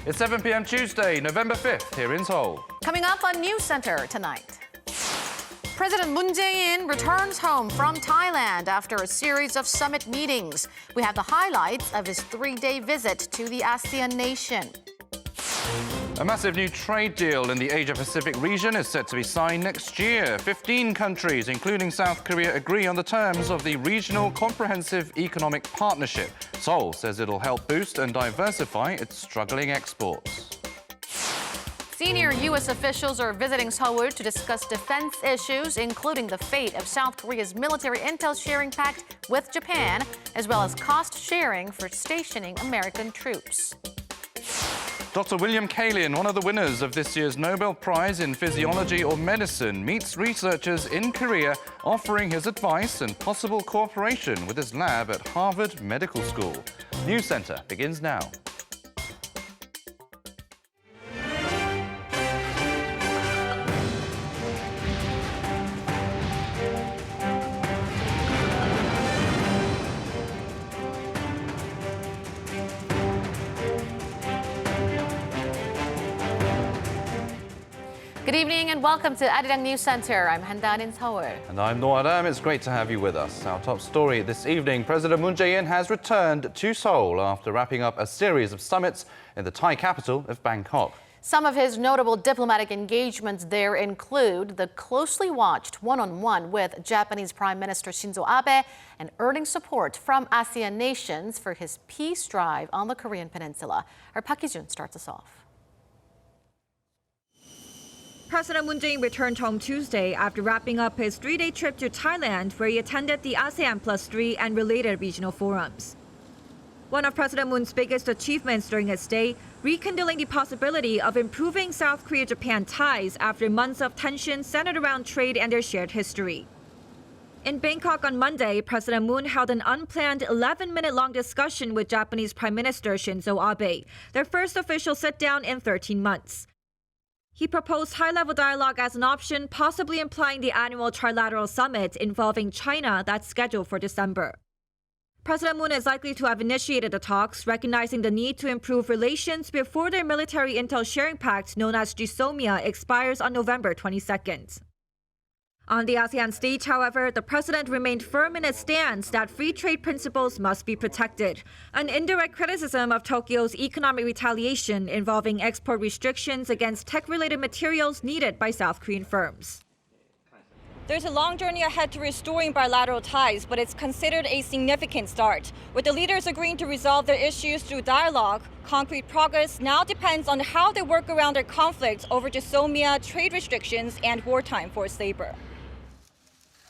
It's 7 p.m. Tuesday, November 5th, here in Seoul. Coming up on NEWSCENTER tonight. President Moon Jae-in returns home from Thailand after a series of summit meetings. We have the highlights of his 3-day visit to the ASEAN nation. A massive new trade deal in the Asia-Pacific region is set to be signed next year. 15 countries, including South Korea, agree on the terms of the Regional Comprehensive Economic Partnership. Seoul says it'll help boost and diversify its struggling exports. Senior U.S. officials are visiting Seoul to discuss defense issues, including the fate of South Korea's military intel sharing pact with Japan, as well as cost sharing for stationing American troops. Dr. William Kaelin, one of the winners of this year's Nobel Prize in Physiology or Medicine, meets researchers in Korea offering his advice and possible cooperation with his lab at Harvard Medical School. NEWSCENTER begins now. Good evening and welcome to Arirang NEWSCENTER. I'm Han-Dan in Seoul. And I'm Noah. It's great to have you with us. Our top story this evening, President Moon Jae-in has returned to Seoul after wrapping up a series of summits in the Thai capital of Bangkok. Some of his notable diplomatic engagements there include the closely watched one-on-one with Japanese Prime Minister Shinzo Abe and earning support from ASEAN nations for his peace drive on the Korean Peninsula. Our Park Hee-jun starts us off. President Moon Jae-in returned home Tuesday after wrapping up his 3-day trip to Thailand, where he attended the ASEAN +3 and related regional forums. One of President Moon's biggest achievements during his stay, rekindling the possibility of improving South Korea-Japan ties after months of tension centered around trade and their shared history. In Bangkok on Monday, President Moon held an unplanned 11-minute-long discussion with Japanese Prime Minister Shinzo Abe, their first official sit-down in 13 months. He proposed high-level dialogue as an option, possibly implying the annual trilateral summit involving China that's scheduled for December. President Moon is likely to have initiated the talks, recognizing the need to improve relations before their military intel sharing pact known as GSOMIA expires on November 22nd. On the ASEAN stage, however, the president remained firm in his stance that free trade principles must be protected, an indirect criticism of Tokyo's economic retaliation involving export restrictions against tech-related materials needed by South Korean firms. There's a long journey ahead to restoring bilateral ties, but it's considered a significant start. With the leaders agreeing to resolve their issues through dialogue, concrete progress now depends on how they work around their conflict over GSOMIA, trade restrictions, and wartime forced labor.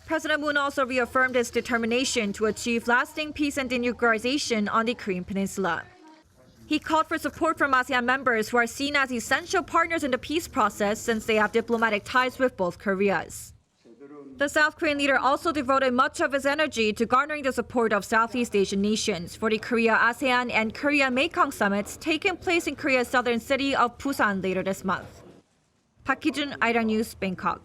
President Moon also reaffirmed his determination to achieve lasting peace and denuclearization on the Korean Peninsula. He called for support from ASEAN members who are seen as essential partners in the peace process since they have diplomatic ties with both Koreas. The South Korean leader also devoted much of his energy to garnering the support of Southeast Asian nations for the Korea-ASEAN and Korea-Mekong summits taking place in Korea's southern city of Busan later this month. Park Hee-jun, Arirang News, Bangkok.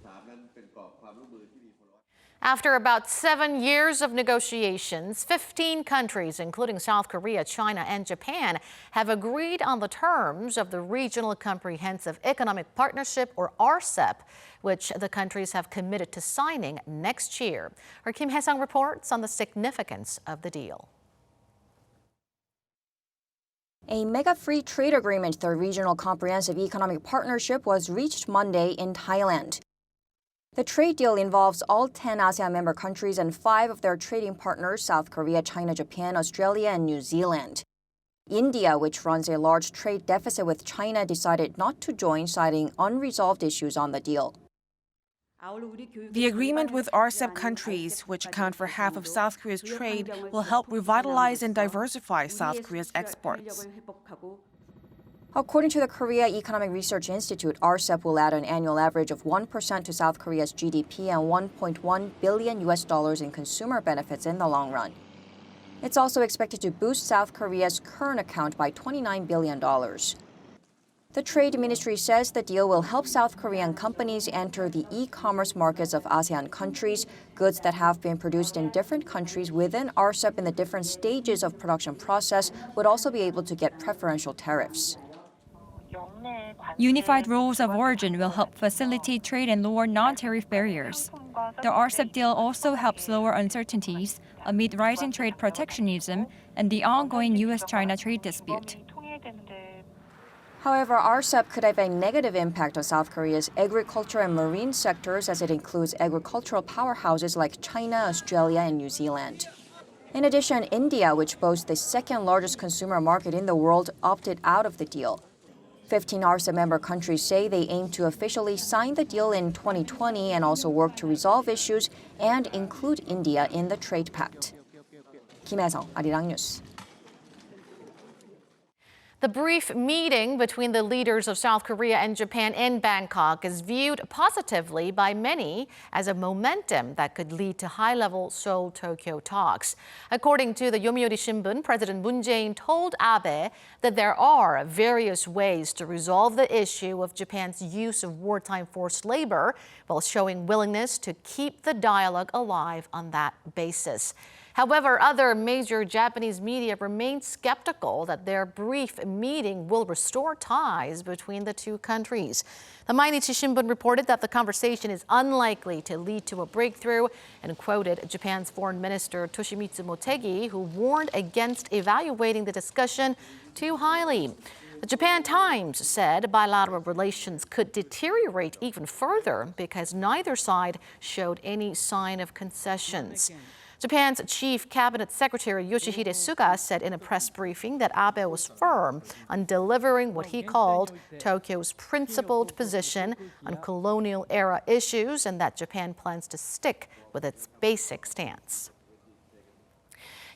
After about 7 years of negotiations, 15 countries, including South Korea, China, and Japan, have agreed on the terms of the Regional Comprehensive Economic Partnership, or RCEP, which the countries have committed to signing next year. Our Kim Hae-sang reports on the significance of the deal. A mega free trade agreement, the Regional Comprehensive Economic Partnership, was reached Monday in Thailand. The trade deal involves all 10 ASEAN member countries and 5 of their trading partners, South Korea, China, Japan, Australia, and New Zealand. India, which runs a large trade deficit with China, decided not to join, citing unresolved issues on the deal. The agreement with RCEP countries, which account for half of South Korea's trade, will help revitalize and diversify South Korea's exports. According to the Korea Economic Research Institute, RCEP will add an annual average of 1% to South Korea's GDP and $1.1 billion in consumer benefits in the long run. It's also expected to boost South Korea's current account by $29 billion. The Trade Ministry says the deal will help South Korean companies enter the e-commerce markets of ASEAN countries. Goods that have been produced in different countries within RCEP in the different stages of production process would also be able to get preferential tariffs. Unified rules of origin will help facilitate trade and lower non-tariff barriers. The RCEP deal also helps lower uncertainties amid rising trade protectionism and the ongoing U.S.-China trade dispute. However, RCEP could have a negative impact on South Korea's agriculture and marine sectors as it includes agricultural powerhouses like China, Australia, and New Zealand. In addition, India, which boasts the second largest consumer market in the world, opted out of the deal. 15 RCEP member countries say they aim to officially sign the deal in 2020 and also work to resolve issues and include India in the trade pact. Kim Hae-sung, Arirang News. The brief meeting between the leaders of South Korea and Japan in Bangkok is viewed positively by many as a momentum that could lead to high-level Seoul-Tokyo talks. According to the Yomiuri Shimbun, President Moon Jae-in told Abe that there are various ways to resolve the issue of Japan's use of wartime forced labor, while showing willingness to keep the dialogue alive on that basis. However, other major Japanese media remain skeptical that their brief meeting will restore ties between the two countries. The Mainichi Shimbun reported that the conversation is unlikely to lead to a breakthrough and quoted Japan's Foreign Minister Toshimitsu Motegi, who warned against evaluating the discussion too highly. The Japan Times said bilateral relations could deteriorate even further because neither side showed any sign of concessions. Japan's Chief Cabinet Secretary Yoshihide Suga said in a press briefing that Abe was firm on delivering what he called Tokyo's principled position on colonial-era issues and that Japan plans to stick with its basic stance.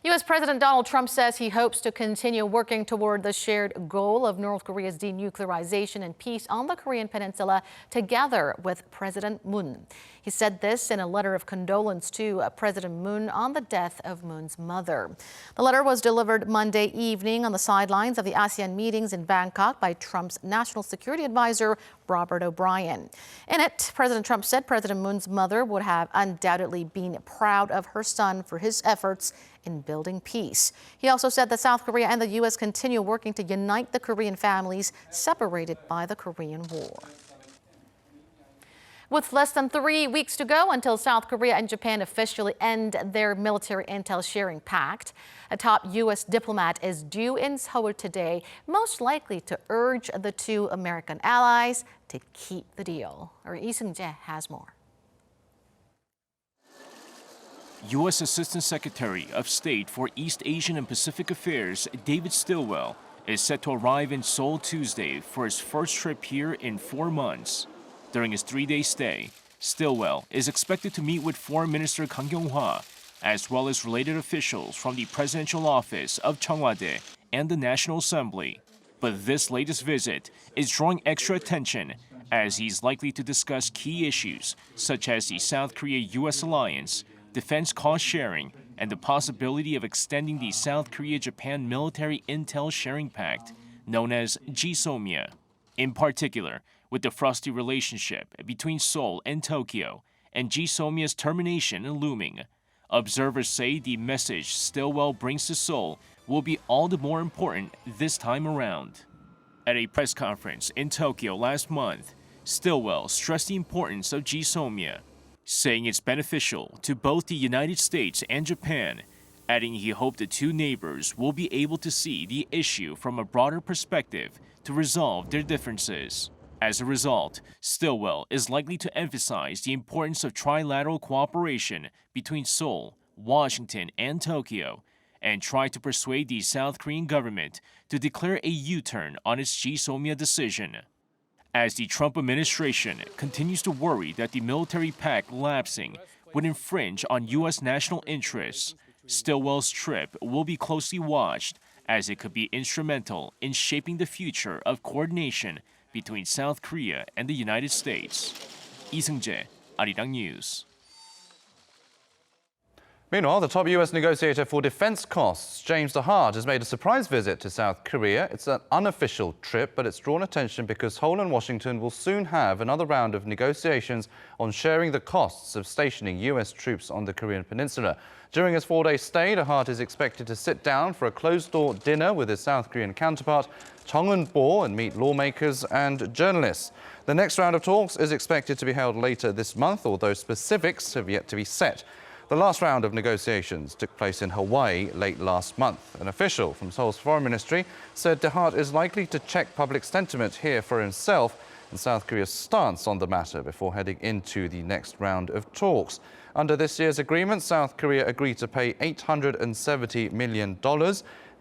U.S. President Donald Trump says he hopes to continue working toward the shared goal of North Korea's denuclearization and peace on the Korean Peninsula together with President Moon. He said this in a letter of condolence to President Moon on the death of Moon's mother. The letter was delivered Monday evening on the sidelines of the ASEAN meetings in Bangkok by Trump's national security advisor, Robert O'Brien. In it, President Trump said President Moon's mother would have undoubtedly been proud of her son for his efforts in building peace. He also said that South Korea and the U.S. continue working to unite the Korean families separated by the Korean War. With less than 3 weeks to go until South Korea and Japan officially end their military intel sharing pact, a top U.S. diplomat is due in Seoul today, most likely to urge the two American allies to keep the deal. Our Lee Seung-jae has more. U.S. Assistant Secretary of State for East Asian and Pacific Affairs David Stilwell is set to arrive in Seoul Tuesday for his first trip here in 4 months. During his 3-day stay, Stilwell is expected to meet with Foreign Minister Kang Kyung-hwa, as well as related officials from the Presidential Office of Cheongwade and the National Assembly. But this latest visit is drawing extra attention as he's likely to discuss key issues such as the South Korea-U.S. alliance, defense cost sharing, and the possibility of extending the South Korea-Japan military intel sharing pact, known as GSOMIA. In particular, with the frosty relationship between Seoul and Tokyo and GSOMIA's termination looming, observers say the message Stilwell brings to Seoul will be all the more important this time around. At a press conference in Tokyo last month, Stilwell stressed the importance of GSOMIA, saying it's beneficial to both the United States and Japan, adding he hoped the two neighbors will be able to see the issue from a broader perspective to resolve their differences. As a result, Stilwell is likely to emphasize the importance of trilateral cooperation between Seoul, Washington, and Tokyo, and try to persuade the South Korean government to declare a U-turn on its GSOMIA decision. As the Trump administration continues to worry that the military pact lapsing would infringe on U.S. national interests, Stilwell's trip will be closely watched as it could be instrumental in shaping the future of coordination between South Korea and the United States. Lee Seung-jae, Arirang News. Meanwhile, the top U.S. negotiator for defense costs, James DeHart, has made a surprise visit to South Korea. It's an unofficial trip, but it's drawn attention because Seoul and Washington will soon have another round of negotiations on sharing the costs of stationing U.S. troops on the Korean Peninsula. During his 4-day stay, DeHart is expected to sit down for a closed-door dinner with his South Korean counterpart, Chung Eun-bo, and meet lawmakers and journalists. The next round of talks is expected to be held later this month, although specifics have yet to be set. The last round of negotiations took place in Hawaii late last month. An official from Seoul's foreign ministry said DeHart is likely to check public sentiment here for himself and South Korea's stance on the matter before heading into the next round of talks. Under this year's agreement, South Korea agreed to pay $870 million.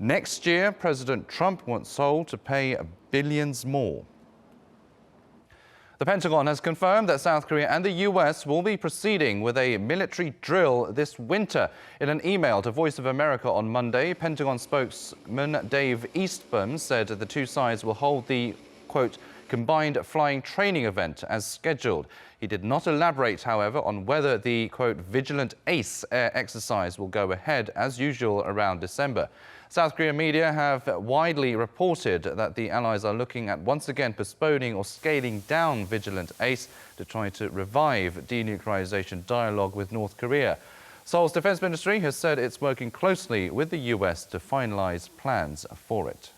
Next year, President Trump wants Seoul to pay billions more. The Pentagon has confirmed that South Korea and the U.S. will be proceeding with a military drill this winter. In an email to Voice of America on Monday, Pentagon spokesman Dave Eastburn said that the two sides will hold the, quote, combined flying training event as scheduled. He did not elaborate, however, on whether the, quote, Vigilant Ace air exercise will go ahead as usual around December. South Korean media have widely reported that the allies are looking at once again postponing or scaling down Vigilant Ace to try to revive denuclearization dialogue with North Korea. Seoul's defense ministry has said it's working closely with the U.S. to finalize plans for it.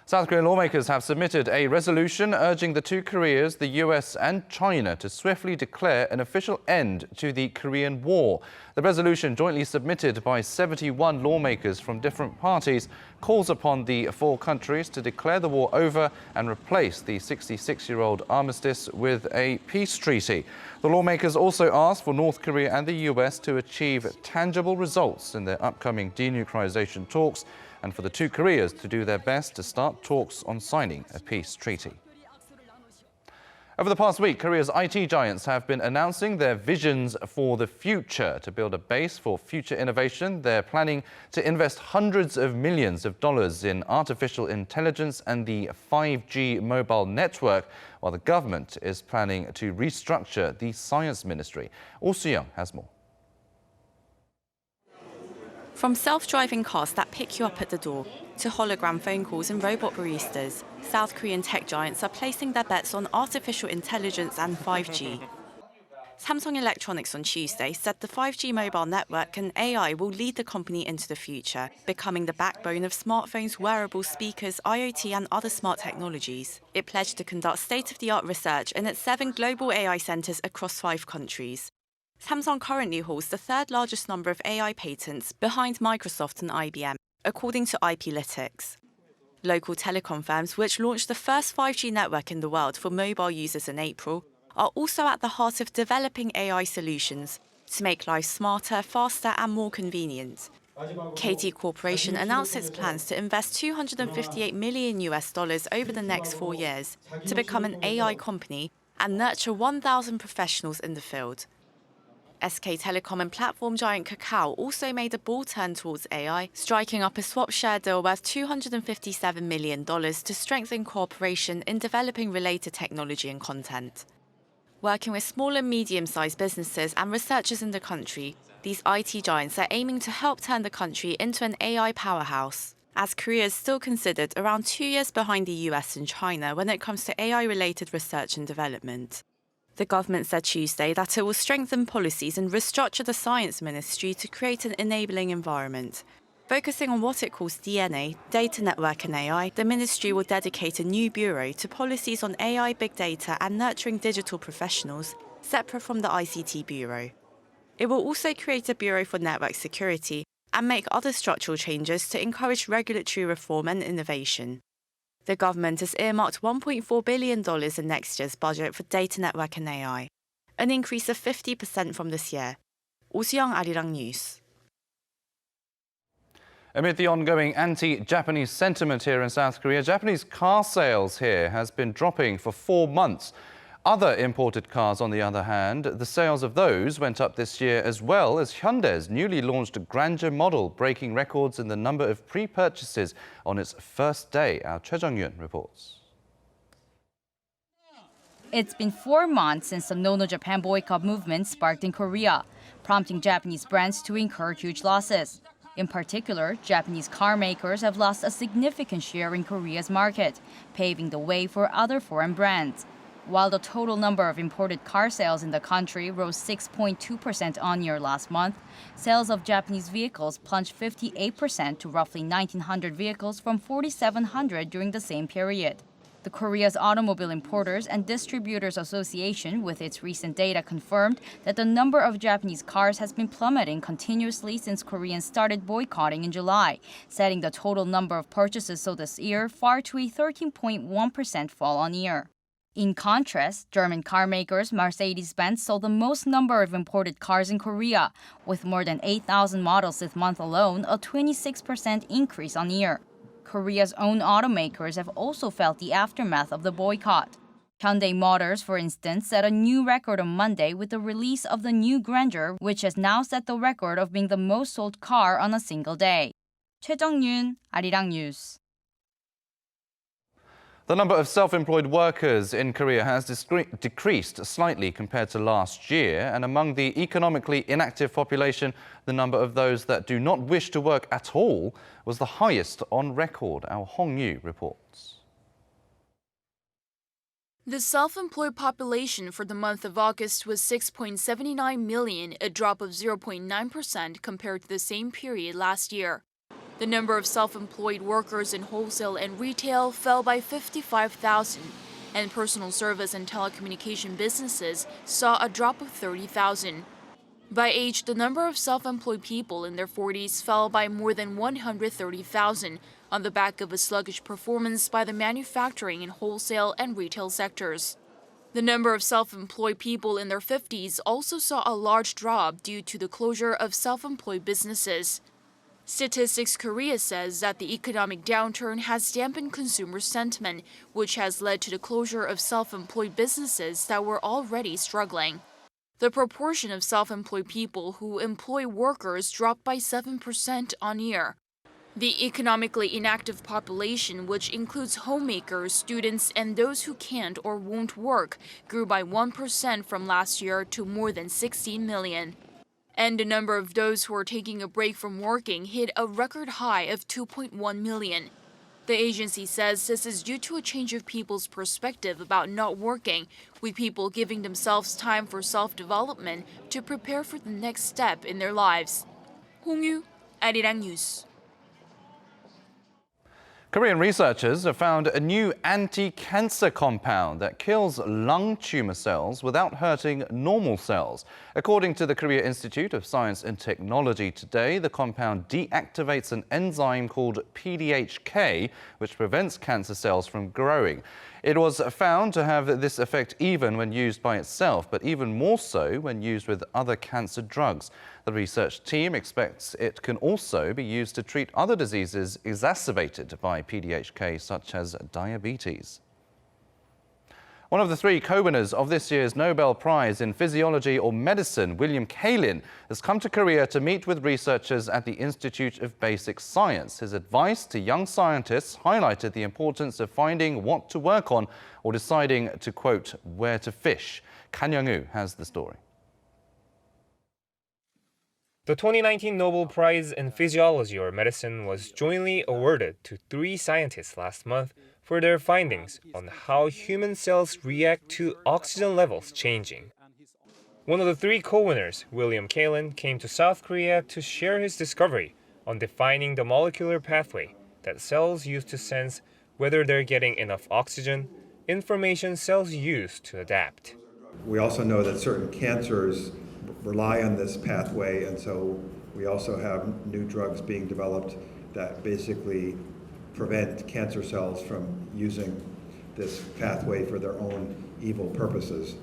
South Korean lawmakers have submitted a resolution urging the two Koreas, the U.S. and China, to swiftly declare an official end to the Korean War. The resolution, jointly submitted by 71 lawmakers from different parties, calls upon the four countries to declare the war over and replace the 66-year-old armistice with a peace treaty. The lawmakers also asked for North Korea and the U.S. to achieve tangible results in their upcoming denuclearization talks, and for the two Koreas to do their best to start talks on signing a peace treaty. Over the past week, Korea's IT giants have been announcing their visions for the future. To build a base for future innovation, they're planning to invest hundreds of millions of dollars in artificial intelligence and the 5G mobile network, while the government is planning to restructure the science ministry. Oh Soo-young has more. From self-driving cars that pick you up at the door to hologram phone calls and robot baristas, South Korean tech giants are placing their bets on artificial intelligence and 5G. Samsung Electronics on Tuesday said the 5G mobile network and AI will lead the company into the future, becoming the backbone of smartphones, wearables, speakers, IoT and other smart technologies. It pledged to conduct state-of-the-art research in its 7 global AI centers across 5 countries. Samsung currently holds the third largest number of AI patents behind Microsoft and IBM, according to IPlytics. Local telecom firms, which launched the first 5G network in the world for mobile users in April, are also at the heart of developing AI solutions to make life smarter, faster and more convenient. KT Corporation announced its plans to invest $258 million over the next 4 years to become an AI company and nurture 1,000 professionals in the field. SK Telecom and platform giant Kakao also made a bold turn towards AI, striking up a swap share deal worth $257 million to strengthen cooperation in developing related technology and content. Working with small and medium-sized businesses and researchers in the country, these IT giants are aiming to help turn the country into an AI powerhouse, as Korea is still considered around 2 years behind the US and China when it comes to AI-related research and development. The government said Tuesday that it will strengthen policies and restructure the science ministry to create an enabling environment. Focusing on what it calls DNA, data network and AI, the ministry will dedicate a new bureau to policies on AI, big data and nurturing digital professionals, separate from the ICT bureau. It will also create a bureau for network security and make other structural changes to encourage regulatory reform and innovation. The government has earmarked $1.4 billion in next year's budget for data network and AI, an increase of 50% from this year. Oh Soo-young, Arirang News. Amid the ongoing anti-Japanese sentiment here in South Korea, Japanese car sales here has been dropping for 4 months. Other imported cars, on the other hand, the sales of those went up this year, as well as Hyundai's newly launched Grandeur model, breaking records in the number of pre-purchases on its first day. Our Choi Jung-yun reports. It's been 4 months since the No Japan boycott movement sparked in Korea, prompting Japanese brands to incur huge losses. In particular, Japanese car makers have lost a significant share in Korea's market, paving the way for other foreign brands. While the total number of imported car sales in the country rose 6.2% on-year last month, sales of Japanese vehicles plunged 58% to roughly 1,900 vehicles from 4,700 during the same period. The Korea's Automobile Importers and Distributors Association, with its recent data, confirmed that the number of Japanese cars has been plummeting continuously since Koreans started boycotting in July, setting the total number of purchases sold this year far to a 13.1% fall on year. In contrast, German car makers Mercedes-Benz sold the most number of imported cars in Korea, with more than 8,000 models this month alone, a 26% increase on year. Korea's own automakers have also felt the aftermath of the boycott. Hyundai Motors, for instance, set a new record on Monday with the release of the new Grandeur, which has now set the record of being the most sold car on a single day. 최정윤, Arirang News. The number of self-employed workers in Korea has decreased slightly compared to last year, and among the economically inactive population, the number of those that do not wish to work at all was the highest on record. Our Hong Yu reports. The self-employed population for the month of August was 6.79 million, a drop of 0.9% compared to the same period last year. The number of self-employed workers in wholesale and retail fell by 55,000, and personal service and telecommunication businesses saw a drop of 30,000. By age, the number of self-employed people in their 40s fell by more than 130,000 on the back of a sluggish performance by the manufacturing and wholesale and retail sectors. The number of self-employed people in their 50s also saw a large drop due to the closure of self-employed businesses. Statistics Korea says that the economic downturn has dampened consumer sentiment, which has led to the closure of self-employed businesses that were already struggling. The proportion of self-employed people who employ workers dropped by 7% on year. The economically inactive population, which includes homemakers, students, and those who can't or won't work, grew by 1% from last year to more than 16 million. And the number of those who are taking a break from working hit a record high of 2.1 million. The agency says this is due to a change of people's perspective about not working, with people giving themselves time for self-development to prepare for the next step in their lives. Hong Yu, Arirang News. Korean researchers have found a new anti-cancer compound that kills lung tumor cells without hurting normal cells. According to the Korea Institute of Science and Technology today, the compound deactivates an enzyme called PDHK, which prevents cancer cells from growing. It was found to have this effect even when used by itself, but even more so when used with other cancer drugs. The research team expects it can also be used to treat other diseases exacerbated by PDHK, such as diabetes. One of the 3 co-winners of this year's Nobel Prize in Physiology or Medicine, William Kaelin, has come to Korea to meet with researchers at the Institute of Basic Science. His advice to young scientists highlighted the importance of finding what to work on or deciding to, quote, where to fish. Kan Young-woo has the story. The 2019 Nobel Prize in Physiology or Medicine was jointly awarded to 3 scientists last month for their findings on how human cells react to oxygen levels changing. One of the 3 co-winners, William Kaelin, came to South Korea to share his discovery on defining the molecular pathway that cells use to sense whether they're getting enough oxygen, information cells use to adapt. We also know that certain cancers rely on this pathway, and so we also have new drugs being developed that basically prevent cancer cells from using this pathway for their own evil purposes.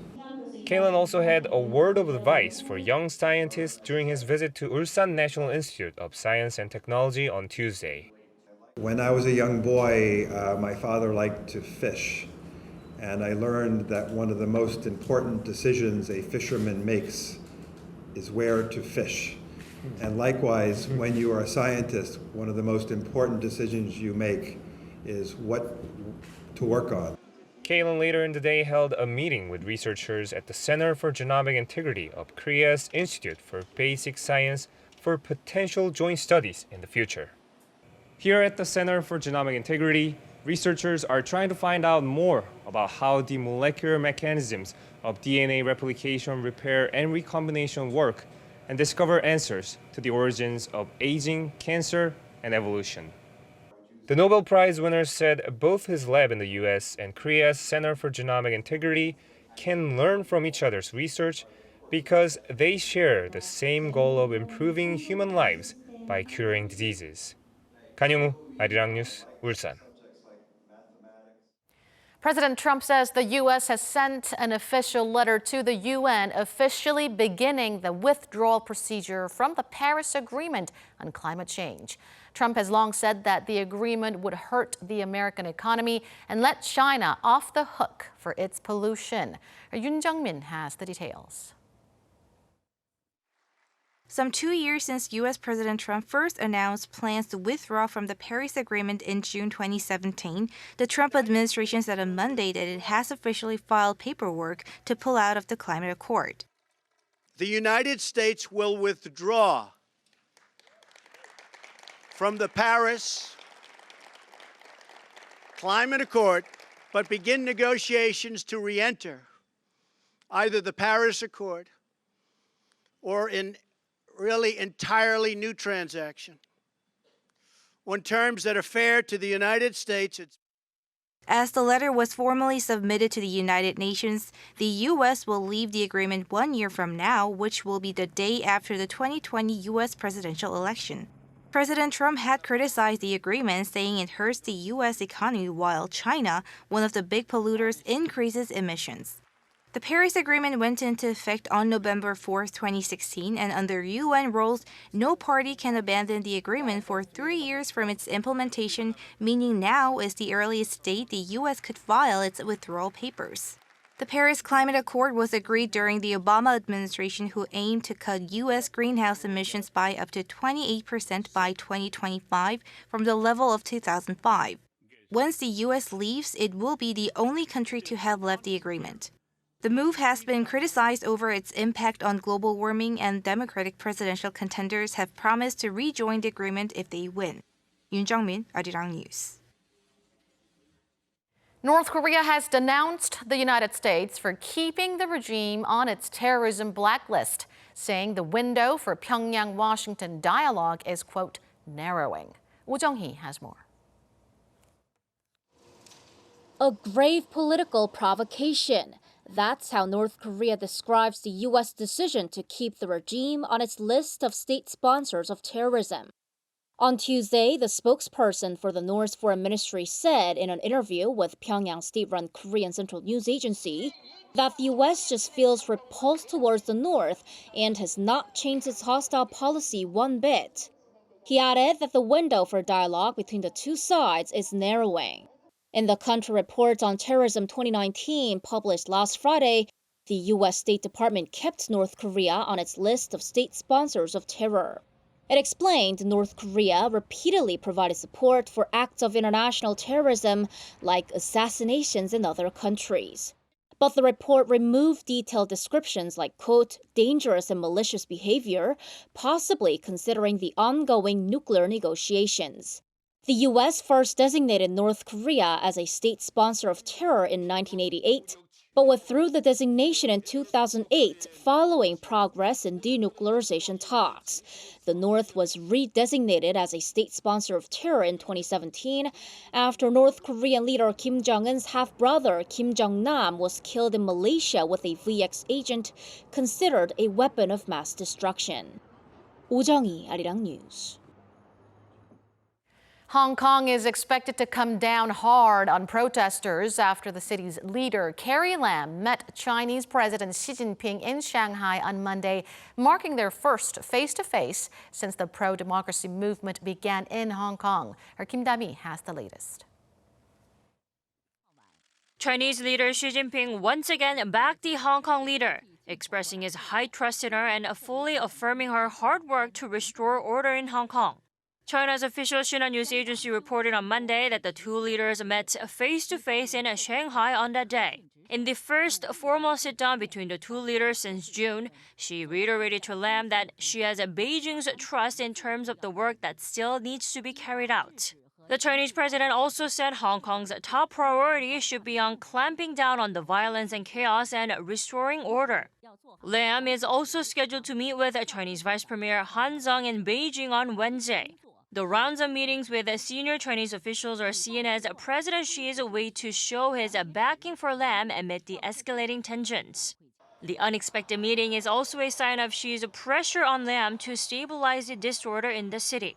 Kaelin also had a word of advice for young scientists during his visit to Ulsan National Institute of Science and Technology on Tuesday. When I was a young boy, my father liked to fish, and I learned that one of the most important decisions a fisherman makes is where to fish. And likewise, when you are a scientist, one of the most important decisions you make is what to work on. Caitlin later in the day held a meeting with researchers at the Center for Genomic Integrity of Korea's Institute for Basic Science for potential joint studies in the future. Here at the Center for Genomic Integrity, researchers are trying to find out more about how the molecular mechanisms of DNA replication, repair, and recombination work and discover answers to the origins of aging, cancer, and evolution. The Nobel Prize winner said both his lab in the U.S. and Korea's Center for Genomic Integrity can learn from each other's research because they share the same goal of improving human lives by curing diseases. 간영우, 아리랑 뉴스, 울산. President Trump says the U.S. has sent an official letter to the UN officially beginning the withdrawal procedure from the Paris Agreement on climate change. Trump has long said that the agreement would hurt the American economy and let China off the hook for its pollution. Yoon Jung-min has the details. Some 2 years since U.S. President Trump first announced plans to withdraw from the Paris Agreement in June 2017, the Trump administration said on Monday that it has officially filed paperwork to pull out of the climate accord. The United States will withdraw from the Paris Climate Accord, but begin negotiations to re-enter either the Paris Accord or in really entirely new transaction on terms that are fair to the United States. As the letter was formally submitted to the United Nations, the U.S. will leave the agreement 1 year from now, which will be the day after the 2020 U.S. presidential election. President Trump had criticized the agreement, saying it hurts the U.S. economy while China, one of the big polluters, increases emissions. The Paris Agreement went into effect on November 4, 2016, and under UN rules, no party can abandon the agreement for 3 years from its implementation, meaning now is the earliest date the U.S. could file its withdrawal papers. The Paris Climate Accord was agreed during the Obama administration, who aimed to cut U.S. greenhouse emissions by up to 28% by 2025 from the level of 2005. Once the U.S. leaves, it will be the only country to have left the agreement. The move has been criticized over its impact on global warming, and Democratic presidential contenders have promised to rejoin the agreement if they win. Yoon Jung-min, Arirang News. North Korea has denounced the United States for keeping the regime on its terrorism blacklist, saying the window for Pyongyang-Washington dialogue is, quote, narrowing. Oh Jung-hee has more. A grave political provocation. That's how North Korea describes the U.S. decision to keep the regime on its list of state sponsors of terrorism. On Tuesday, the spokesperson for the North's foreign ministry said in an interview with Pyongyang state-run Korean Central News Agency that the U.S. just feels repulsed towards the North and has not changed its hostile policy one bit. He added that the window for dialogue between the two sides is narrowing. In the Country Report on Terrorism 2019, published last Friday, the U.S. State Department kept North Korea on its list of state sponsors of terror. It explained North Korea repeatedly provided support for acts of international terrorism like assassinations in other countries. But the report removed detailed descriptions like, quote, dangerous and malicious behavior, possibly considering the ongoing nuclear negotiations. The U.S. first designated North Korea as a state sponsor of terror in 1988, but withdrew the designation in 2008 following progress in denuclearization talks. The North was redesignated as a state sponsor of terror in 2017 after North Korean leader Kim Jong-un's half-brother Kim Jong-nam was killed in Malaysia with a VX agent considered a weapon of mass destruction. Oh Jung-hee, Arirang News. Hong Kong is expected to come down hard on protesters after the city's leader, Carrie Lam, met Chinese President Xi Jinping in Shanghai on Monday, marking their first face-to-face since the pro-democracy movement began in Hong Kong. Our Kim Da-mi has the latest. Chinese leader Xi Jinping once again backed the Hong Kong leader, expressing his high trust in her and fully affirming her hard work to restore order in Hong Kong. China's official Xinhua news agency reported on Monday that the two leaders met face-to-face in Shanghai on that day. In the first formal sit-down between the two leaders since June, she reiterated to Lam that she has Beijing's trust in terms of the work that still needs to be carried out. The Chinese president also said Hong Kong's top priority should be on clamping down on the violence and chaos and restoring order. Lam is also scheduled to meet with Chinese Vice Premier Han Zheng in Beijing on Wednesday. The rounds of meetings with senior Chinese officials are seen as President Xi's way to show his backing for Lam amid the escalating tensions. The unexpected meeting is also a sign of Xi's pressure on Lam to stabilize the disorder in the city.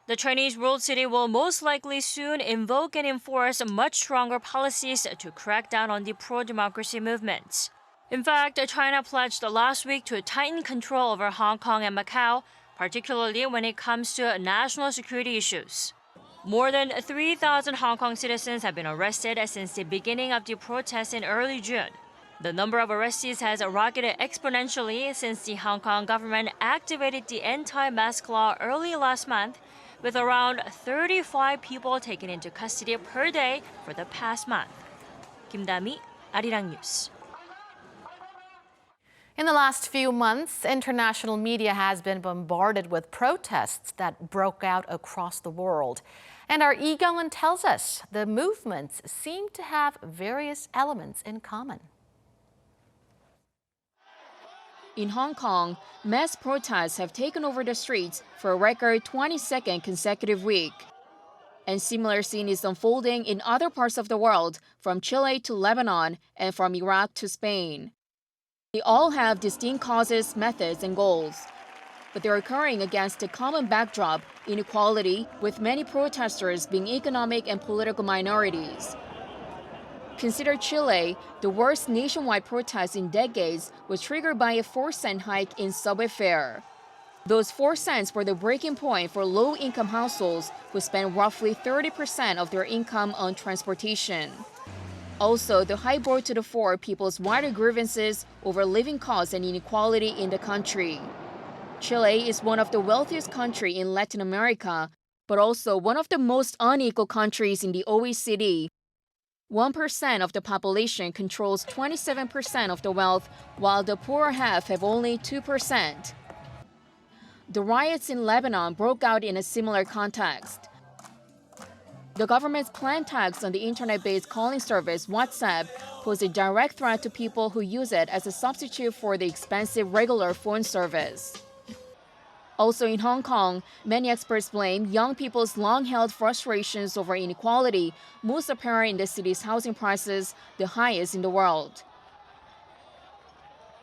The Chinese ruled city will most likely soon invoke and enforce much stronger policies to crack down on the pro-democracy movements. In fact, China pledged last week to tighten control over Hong Kong and Macau, particularly when it comes to national security issues. More than 3,000 Hong Kong citizens have been arrested since the beginning of the protests in early June. The number of arrestees has rocketed exponentially since the Hong Kong government activated the anti-mask law early last month, with around 35 people taken into custody per day for the past month. Kim Da-mi, Arirang News. In the last few months, international media has been bombarded with protests that broke out across the world. And our Lee Kyung-eun tells us the movements seem to have various elements in common. In Hong Kong, mass protests have taken over the streets for a record 22nd consecutive week. And similar scene is unfolding in other parts of the world, from Chile to Lebanon and from Iraq to Spain. They all have distinct causes, methods, and goals. But they're occurring against a common backdrop, inequality, with many protesters being economic and political minorities. Consider Chile, the worst nationwide protest in decades was triggered by a 4-cent hike in subway fare. Those 4 cents were the breaking point for low-income households who spend roughly 30% of their income on transportation. Also, the hike brought to the fore people's wider grievances over living costs and inequality in the country. Chile is one of the wealthiest countries in Latin America, but also one of the most unequal countries in the OECD. 1% of the population controls 27% of the wealth, while the poorer half have only 2%. The riots in Lebanon broke out in a similar context. The government's planned tax on the internet-based calling service WhatsApp posed a direct threat to people who use it as a substitute for the expensive regular phone service. Also in Hong Kong, many experts blame young people's long-held frustrations over inequality, most apparent in the city's housing prices, the highest in the world.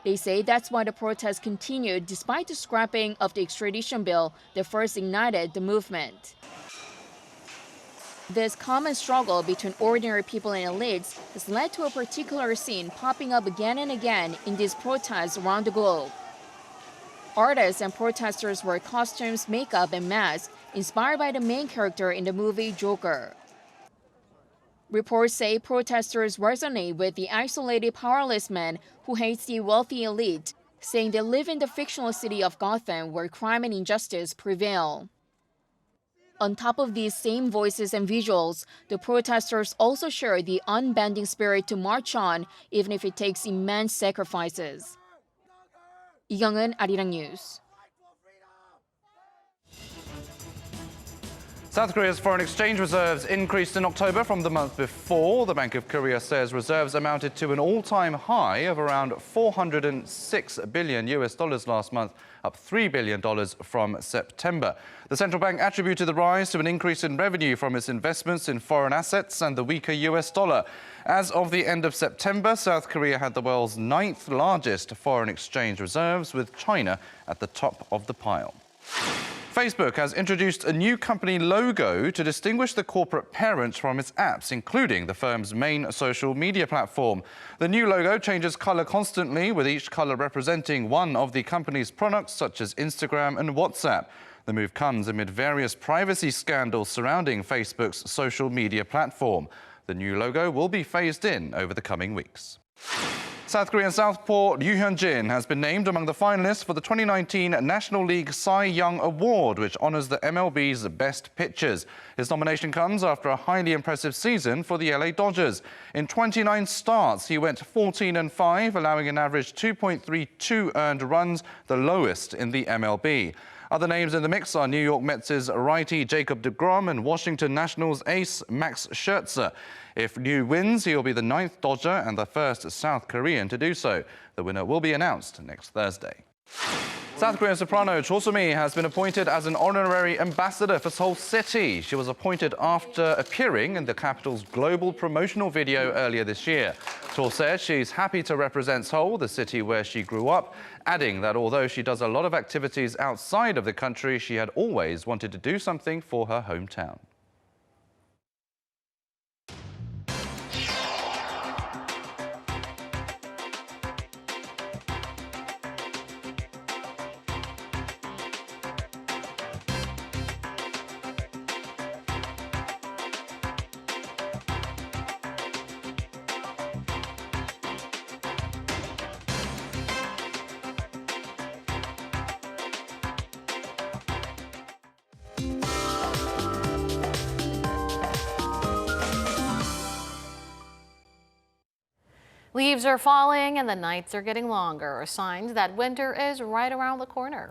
They say that's why the protests continued despite the scrapping of the extradition bill that first ignited the movement. This common struggle between ordinary people and elites has led to a particular scene popping up again and again in these protests around the globe. Artists and protesters wear costumes, makeup, and masks inspired by the main character in the movie Joker. Reports say protesters resonate with the isolated, powerless man who hates the wealthy elite, saying they live in the fictional city of Gotham where crime and injustice prevail. On top of these same voices and visuals, the protesters also share the unbending spirit to march on, even if it takes immense sacrifices. Lee Kyung-eun, Arirang News. South Korea's foreign exchange reserves increased in October from the month before. The Bank of Korea says reserves amounted to an all-time high of around $406 billion last month, up $3 billion from September. The central bank attributed the rise to an increase in revenue from its investments in foreign assets and the weaker US dollar. As of the end of September, South Korea had the world's 9th largest foreign exchange reserves, with China at the top of the pile. Facebook has introduced a new company logo to distinguish the corporate parent from its apps, including the firm's main social media platform. The new logo changes color constantly, with each color representing one of the company's products, such as Instagram and WhatsApp. The move comes amid various privacy scandals surrounding Facebook's social media platform. The new logo will be phased in over the coming weeks. South Korean southpaw Yoo Hyun-jin has been named among the finalists for the 2019 National League Cy Young Award, which honors the MLB's best pitchers. His nomination comes after a highly impressive season for the LA Dodgers. In 29 starts, he went 14-5, allowing an average 2.32 earned runs, the lowest in the MLB. Other names in the mix are New York Mets' righty Jacob deGrom and Washington Nationals ace Max Scherzer. If New wins, he'll be the 9th Dodger and the first South Korean to do so. The winner will be announced next Thursday. South Korean soprano Cho Soo-mi has been appointed as an honorary ambassador for Seoul City. She was appointed after appearing in the capital's global promotional video earlier this year. Cho says she's happy to represent Seoul, the city where she grew up, adding that although she does a lot of activities outside of the country, she had always wanted to do something for her hometown. Leaves are falling and the nights are getting longer, signs that winter is right around the corner.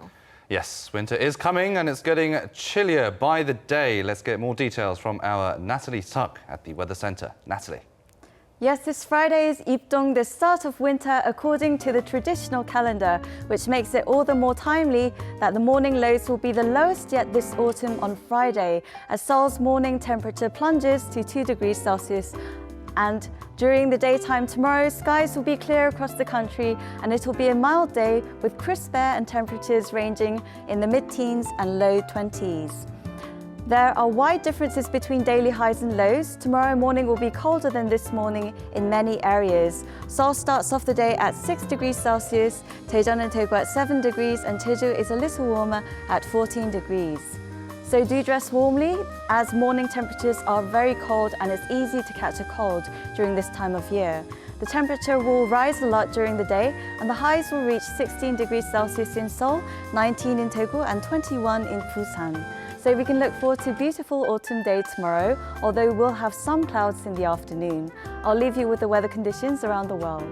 Yes, winter is coming and it's getting chillier by the day. Let's get more details from our Natalie Tuck at the Weather Center. Natalie. Yes, this Friday is Ipdong, the start of winter according to the traditional calendar, which makes it all the more timely that the morning lows will be the lowest yet this autumn on Friday, as Seoul's morning temperature plunges to 2 degrees Celsius. And during the daytime tomorrow, skies will be clear across the country and it will be a mild day with crisp air and temperatures ranging in the mid-teens and low 20s. There are wide differences between daily highs and lows. Tomorrow morning will be colder than this morning in many areas. Seoul starts off the day at 6 degrees Celsius, Daejeon and Daegu at 7 degrees, and Jeju is a little warmer at 14 degrees. So do dress warmly, as morning temperatures are very cold and it's easy to catch a cold during this time of year. The temperature will rise a lot during the day and the highs will reach 16 degrees Celsius in Seoul, 19 in Daegu and 21 in Busan. So we can look forward to a beautiful autumn day tomorrow, although we'll have some clouds in the afternoon. I'll leave you with the weather conditions around the world.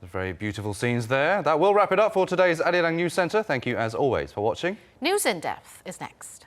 Very beautiful scenes there. That will wrap it up for today's Arirang News Center. Thank you as always for watching. News in depth is next.